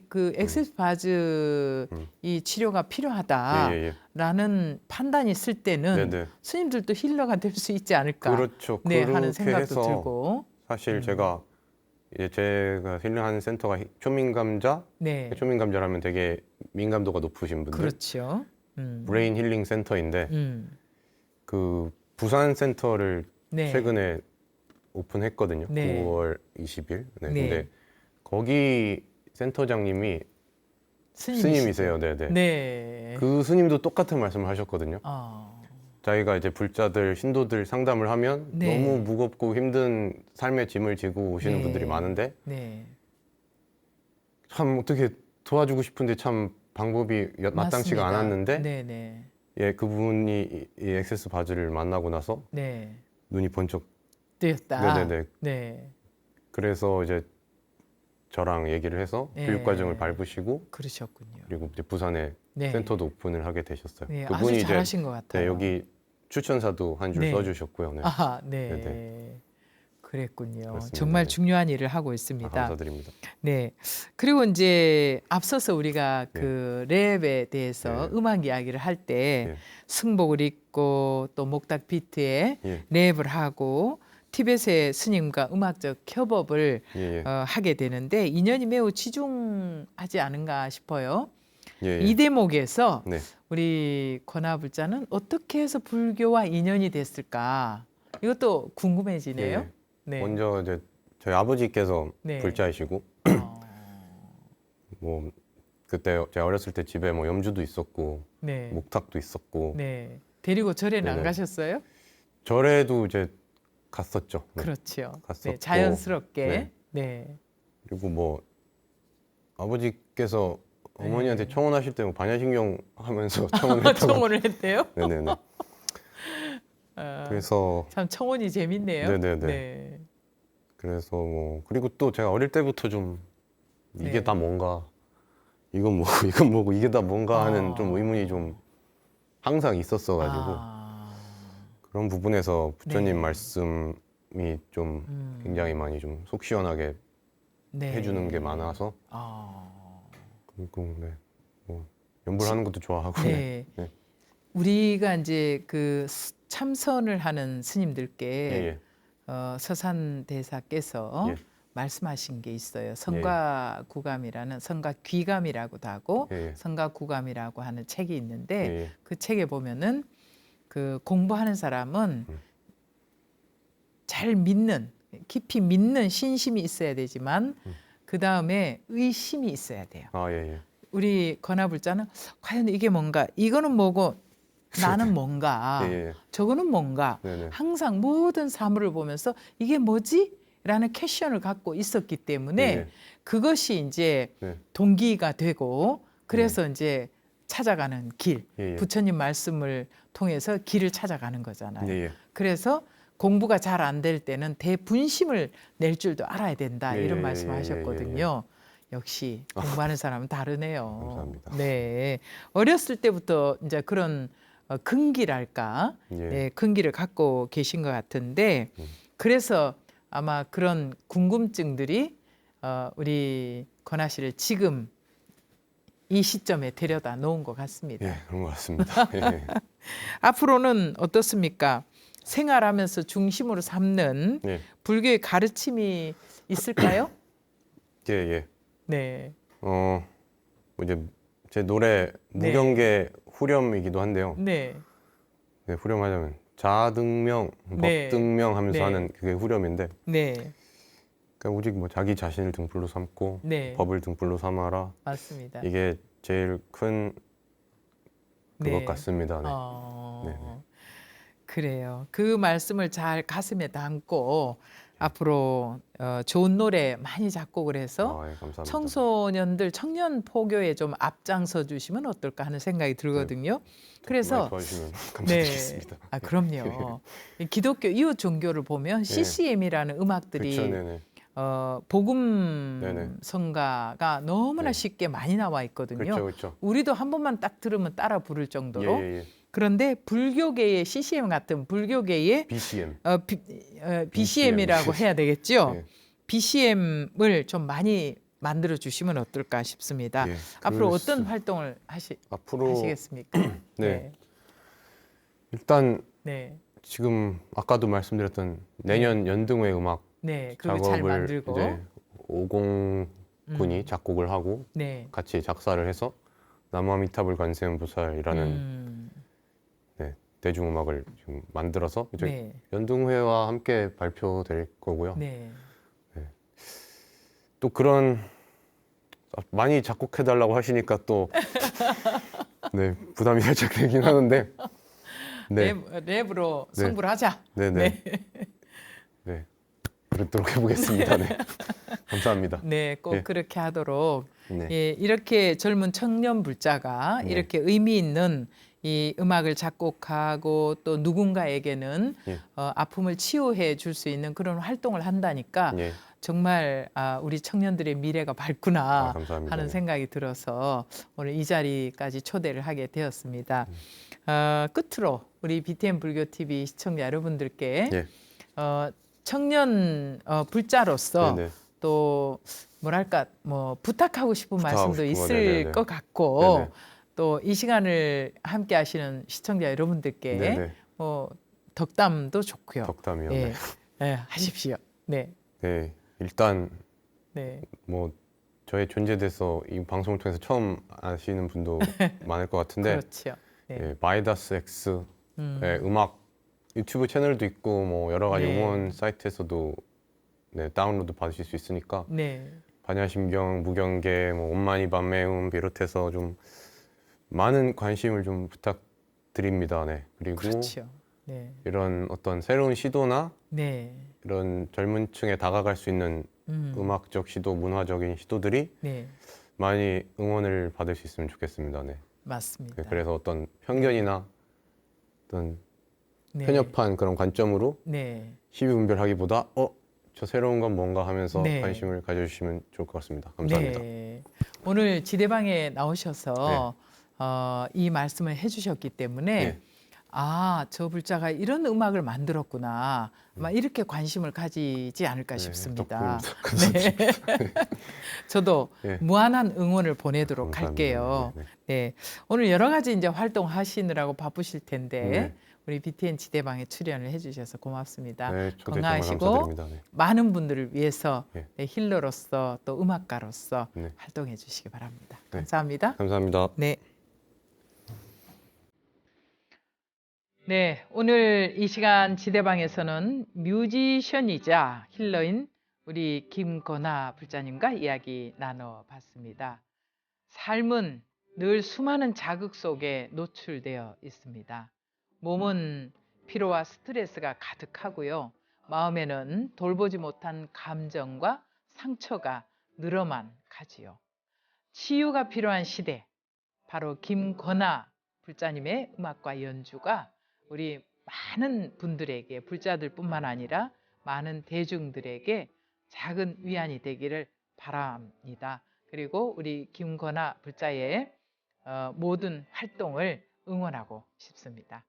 S1: 그 엑세스 바즈
S2: 음.
S1: 이 치료가 필요하다라는
S2: 예.
S1: 판단이 있을 때는
S2: 네네.
S1: 스님들도 힐러가 될 수 있지 않을까.
S2: 그렇죠.
S1: 네,
S2: 그렇게
S1: 하는 생각도
S2: 해서
S1: 들고.
S2: 사실 제가 힐링하는 센터가 초민감자,
S1: 네.
S2: 초민감자라면 되게 민감도가 높으신 분들,
S1: 그렇죠.
S2: 브레인 힐링 센터인데
S1: 음.
S2: 그 부산 센터를
S1: 네.
S2: 최근에 오픈했거든요.
S1: 네.
S2: 9월 20일. 네.
S1: 네.
S2: 근데 거기 센터장님이 스님이세요. 네네.
S1: 네.
S2: 그 스님도 똑같은 말씀을 하셨거든요.
S1: 어.
S2: 자기가 이제 불자들, 신도들 상담을 하면
S1: 네.
S2: 너무 무겁고 힘든 삶의 짐을 지고 오시는
S1: 네.
S2: 분들이 많은데
S1: 네.
S2: 참 어떻게 도와주고 싶은데 참 방법이 마땅치가
S1: 맞습니다.
S2: 않았는데
S1: 네네.
S2: 예, 그분이 이 엑세스 바즈를 만나고 나서
S1: 네.
S2: 눈이 번쩍
S1: 되었다.
S2: 네네네.
S1: 네.
S2: 그래서 이제 저랑 얘기를 해서
S1: 네.
S2: 교육 과정을 밟으시고
S1: 그러셨군요.
S2: 그리고 이제 부산에
S1: 네.
S2: 센터도 오픈을 하게 되셨어요.
S1: 네.
S2: 그분이
S1: 아주
S2: 이제
S1: 잘하신 것 같아요.
S2: 네, 여기 추천사도 한 줄
S1: 네.
S2: 써주셨고요. 네.
S1: 아, 네.
S2: 네네.
S1: 그랬군요.
S2: 그렇습니다.
S1: 정말
S2: 네.
S1: 중요한 일을 하고
S2: 아,
S1: 있습니다.
S2: 감사드립니다.
S1: 네. 그리고 이제 앞서서 우리가
S2: 예.
S1: 그 랩에 대해서
S2: 예.
S1: 음악 이야기를 할 때
S2: 예.
S1: 승복을 입고 또 목닥 비트에
S2: 예.
S1: 랩을 하고 티벳의 스님과 음악적 협업을
S2: 예. 예.
S1: 하게 되는데 인연이 매우 지중하지 않은가 싶어요.
S2: 예.
S1: 이 대목에서
S2: 네.
S1: 우리 권하불자는 어떻게 해서 불교와 인연이 됐을까? 이것도 궁금해지네요.
S2: 예.
S1: 네.
S2: 먼저 이제 저희 아버지께서
S1: 네.
S2: 불자이시고 뭐 그때 제가 어렸을 때 집에 뭐 염주도 있었고
S1: 네.
S2: 목탁도 있었고
S1: 네. 데리고 절에는 안
S2: 네네.
S1: 가셨어요?
S2: 절에도 이제 갔었죠. 네.
S1: 그렇죠.
S2: 갔었고,
S1: 네, 자연스럽게.
S2: 네.
S1: 네.
S2: 그리고 뭐 아버지께서 어머니한테
S1: 네.
S2: 청혼하실 때 뭐 반야신경 하면서 청혼했다고.
S1: 청혼을 했대요?
S2: 네네네.
S1: 아,
S2: 그래서
S1: 참 청혼이 재밌네요.
S2: 네네네.
S1: 네.
S2: 그래서 뭐 그리고 또 제가 어릴 때부터 좀 이게
S1: 네.
S2: 다 뭔가 이건 뭐고 이건 뭐고 이게 다 뭔가 하는 좀
S1: 아.
S2: 의문이 좀 항상 있었어가지고
S1: 아.
S2: 그런 부분에서 부처님
S1: 네.
S2: 말씀이 좀 굉장히 많이 좀 속 시원하게
S1: 네.
S2: 해주는 게 많아서
S1: 아.
S2: 그리고 네, 뭐 연불하는 것도 좋아하고
S1: 네.
S2: 네.
S1: 우리가 이제 그 참선을 하는 스님들께
S2: 예,
S1: 서산 대사께서
S2: 예.
S1: 말씀하신 게 있어요. 성가구감이라는 성가귀감이라고도 하고
S2: 예, 예.
S1: 성가구감이라고 하는 책이 있는데
S2: 예, 예.
S1: 그 책에 보면은 그 공부하는 사람은 잘 믿는 깊이 믿는 신심이 있어야 되지만 그 다음에 의심이 있어야 돼요.
S2: 아, 예, 예.
S1: 우리 권하불자는 과연 이게 뭔가 이거는 뭐고 나는 뭔가
S2: 예, 예.
S1: 저거는 뭔가
S2: 네네.
S1: 항상 모든 사물을 보면서 이게 뭐지? 라는 퀘션을 갖고 있었기 때문에
S2: 예, 예.
S1: 그것이 이제
S2: 네.
S1: 동기가 되고 그래서 이제 찾아가는 길
S2: 예, 예.
S1: 부처님 말씀을 통해서 길을 찾아가는 거잖아요.
S2: 예, 예.
S1: 그래서 공부가 잘 안 될 때는 대분심을 낼 줄도 알아야 된다
S2: 예,
S1: 이런
S2: 예,
S1: 말씀하셨거든요. 역시 공부하는 사람은 다르네요.
S2: 감사합니다.
S1: 네, 어렸을 때부터 이제 그런 근기랄까,
S2: 예.
S1: 네, 근기를 갖고 계신 것 같은데 그래서 아마 그런 궁금증들이 우리 권하 씨를 지금 이 시점에 데려다 놓은 것 같습니다.
S2: 예, 그런 것 같습니다. 예,
S1: 앞으로는 어떻습니까? 생활하면서 중심으로 삼는
S2: 예.
S1: 불교의 가르침이 있을까요?
S2: 예, 예.
S1: 네.
S2: 뭐 이제 제 노래
S1: 네.
S2: 무경계 후렴이기도 한데요.
S1: 네.
S2: 네, 후렴하자면 자등명,
S1: 네.
S2: 법등명 하면서
S1: 네.
S2: 하는 그게 후렴인데
S1: 네.
S2: 그러니까 오직 뭐 자기 자신을 등불로 삼고
S1: 네.
S2: 법을 등불로 삼아라.
S1: 맞습니다.
S2: 이게 제일 큰 그것
S1: 네.
S2: 같습니다. 네.
S1: 어, 그래요. 그 말씀을 잘 가슴에 담고 앞으로 좋은 노래 많이 작곡을 해서
S2: 아, 예, 감사합니다.
S1: 청소년들 청년 포교에 좀 앞장서 주시면 어떨까 하는 생각이 들거든요.
S2: 많이
S1: 그래서
S2: 도와주시면
S1: 네,
S2: 감사드리겠습니다.
S1: 아 그럼요. 이 기독교 이웃 종교를 보면 CCM이라는 음악들이
S2: 그렇죠, 네네.
S1: 복음
S2: 네네.
S1: 성가가 너무나
S2: 네.
S1: 쉽게 많이 나와 있거든요.
S2: 그렇죠, 그렇죠.
S1: 우리도 한 번만 딱 들으면 따라 부를
S2: 예,
S1: 정도로.
S2: 예, 예.
S1: 그런데 불교계의 CCM 같은 불교계의
S2: BCM.
S1: BCM이라고 해야 되겠죠.
S2: 예.
S1: BCM을 좀 많이 만들어 주시면 어떨까 싶습니다.
S2: 예,
S1: 앞으로
S2: 글쎄-
S1: 어떤 활동을
S2: 앞으로
S1: 하시겠습니까?
S2: 네. 일단
S1: 네.
S2: 지금 아까도 말씀드렸던 내년 연등회 음악
S1: 네. 그거 잘
S2: 작업을
S1: 만들고.
S2: 이제 50군이 작곡을 하고
S1: 네.
S2: 같이 작사를 해서 나무아미타불 관세음보살이라는 네, 대중음악을 지금 만들어서 이제
S1: 네.
S2: 연등회와 함께 발표될 거고요.
S1: 네.
S2: 또 그런 많이 작곡해달라고 하시니까 또 네, 부담이 살짝 되긴 하는데 네,
S1: 랩으로
S2: 네.
S1: 승부를 하자.
S2: 네. 그렇도록 해보겠습니다. 네. 감사합니다.
S1: 네, 꼭
S2: 예.
S1: 그렇게 하도록.
S2: 네.
S1: 예, 이렇게 젊은 청년 불자가
S2: 네.
S1: 이렇게 의미 있는 이 음악을 작곡하고 또 누군가에게는
S2: 예.
S1: 아픔을 치유해 줄 수 있는 그런 활동을 한다니까
S2: 예.
S1: 정말 우리 청년들의 미래가 밝구나
S2: 감사합니다.
S1: 하는
S2: 네.
S1: 생각이 들어서 오늘 이 자리까지 초대를 하게 되었습니다. 끝으로 우리 BTN 불교 TV 시청자 여러분들께
S2: 예.
S1: 청년 불자로서
S2: 네네.
S1: 또 뭐랄까 뭐 부탁하고 싶은
S2: 부탁하고
S1: 말씀도
S2: 싶은 거,
S1: 있을
S2: 네네네.
S1: 것 같고
S2: 네네.
S1: 또 이 시간을 함께 하시는 시청자 여러분들께
S2: 네네.
S1: 뭐 덕담도 좋고요.
S2: 덕담이요. 네.
S1: 예, 예, 하십시오. 네,
S2: 네. 일단
S1: 네,
S2: 뭐 저의 존재에 대해서 이 방송을 통해서 처음 아시는 분도 많을 것 같은데
S1: 그렇죠. 네,
S2: 예, 마이다스 X의
S1: 음,
S2: 음악 유튜브 채널도 있고 뭐 여러 가지
S1: 네,
S2: 음원 사이트에서도 네, 다운로드 받으실 수 있으니까
S1: 네,
S2: 반야심경, 무경계, 뭐 온만이 밤매움 비롯해서 좀 많은 관심을 좀 부탁드립니다. 네. 그리고
S1: 그렇죠. 네,
S2: 이런 어떤 새로운 시도나
S1: 네,
S2: 이런 젊은 층에 다가갈 수 있는 음악적 시도, 문화적인 시도들이
S1: 네,
S2: 많이 응원을 받을 수 있으면 좋겠습니다. 네.
S1: 맞습니다.
S2: 그래서 어떤 편견이나 어떤
S1: 네,
S2: 편협한 그런 관점으로
S1: 네,
S2: 시비 분별하기보다 저 새로운 건 뭔가 하면서
S1: 네.
S2: 관심을 가져주시면 좋을 것 같습니다. 감사합니다.
S1: 네. 오늘 지대방에
S2: 네.
S1: 나오셔서 이 말씀을 해주셨기 때문에
S2: 네.
S1: 아, 저 불자가 이런 음악을 만들었구나. 아마 이렇게 관심을 가지지 않을까
S2: 네,
S1: 싶습니다.
S2: 덕분입니다. 감사합니다.
S1: 네. 저도
S2: 네.
S1: 무한한 응원을 보내도록
S2: 감사합니다.
S1: 할게요.
S2: 네,
S1: 네. 오늘 여러 가지 이제 활동하시느라고 바쁘실 텐데
S2: 네.
S1: 우리 BTN 지대방에 출연을 해주셔서 고맙습니다.
S2: 네, 초대 정말
S1: 건강하시고
S2: 감사드립니다. 네.
S1: 많은 분들을 위해서
S2: 네.
S1: 네, 힐러로서 또 음악가로서
S2: 네.
S1: 활동해 주시기 바랍니다.
S2: 네.
S1: 감사합니다.
S2: 감사합니다.
S1: 네. 네, 오늘 이 시간 지대방에서는 뮤지션이자 힐러인 우리 김건아 불자님과 이야기 나눠봤습니다. 삶은 늘 수많은 자극 속에 노출되어 있습니다. 몸은 피로와 스트레스가 가득하고요. 마음에는 돌보지 못한 감정과 상처가 늘어만 가지요. 치유가 필요한 시대, 바로 김건아 불자님의 음악과 연주가 우리 많은 분들에게, 불자들뿐만 아니라 많은 대중들에게 작은 위안이 되기를 바랍니다. 그리고 우리 김건아 불자의 모든 활동을 응원하고 싶습니다.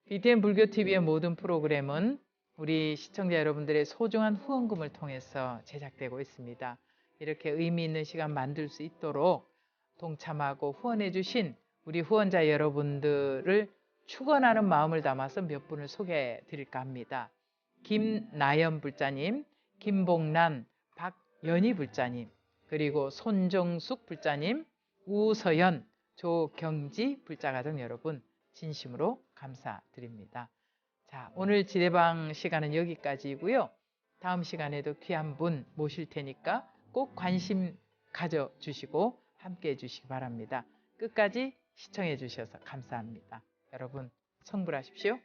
S1: BTN 불교TV의 모든 프로그램은 우리 시청자 여러분들의 소중한 후원금을 통해서 제작되고 있습니다. 이렇게 의미 있는 시간 만들 수 있도록 동참하고 후원해 주신 우리 후원자 여러분들을 축원하는 마음을 담아서 몇 분을 소개해 드릴까 합니다. 김나연 불자님, 김봉란, 박연희 불자님, 그리고 손정숙 불자님, 우서연, 조경지 불자가족 여러분 진심으로 감사드립니다. 자, 오늘 지대방 시간은 여기까지이고요. 다음 시간에도 귀한 분 모실 테니까 꼭 관심 가져주시고 함께 해주시기 바랍니다. 끝까지 시청해 주셔서 감사합니다. 여러분 성불하십시오.